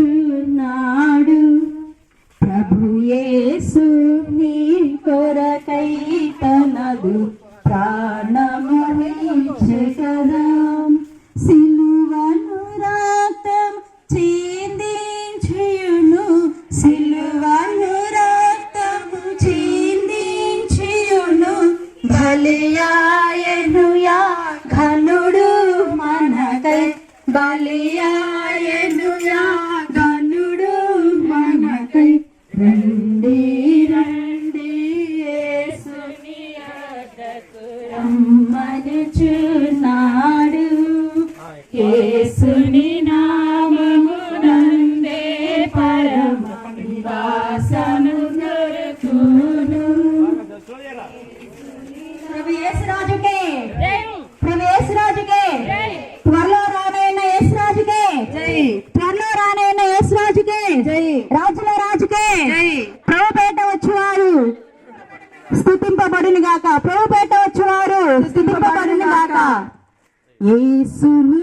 కమ్మనుచున్నాడు ప్రభు యేసు నీ కొరకై తనదు ప్రాణము ఇచ్చెను సిలువను రక్తం చిందించును సిలువను రక్తము చిందించును బలియాయను యా ఘనుడు మనకై బలియాయను యా ఘనుడు మనకై రండి రండి యేసుని యొద్దకు రమ్మనుచున్నాడు యేసుని నామమునందే పరమ నివాసము దొరుకును ప్రభు యేసు రాజుకే ప్రభు యేసు రాజుకే త్వరలో రానైన యేసు రాజుకే త్వరలో రానైన యేసు రాజుకే రాజుల రాజుకే ప్రభుపేట వచ్చువారు స్తుతింపబడును గాక ప్రభుపేట వచ్చువారు స్తుతింపబడును గాక యేసుని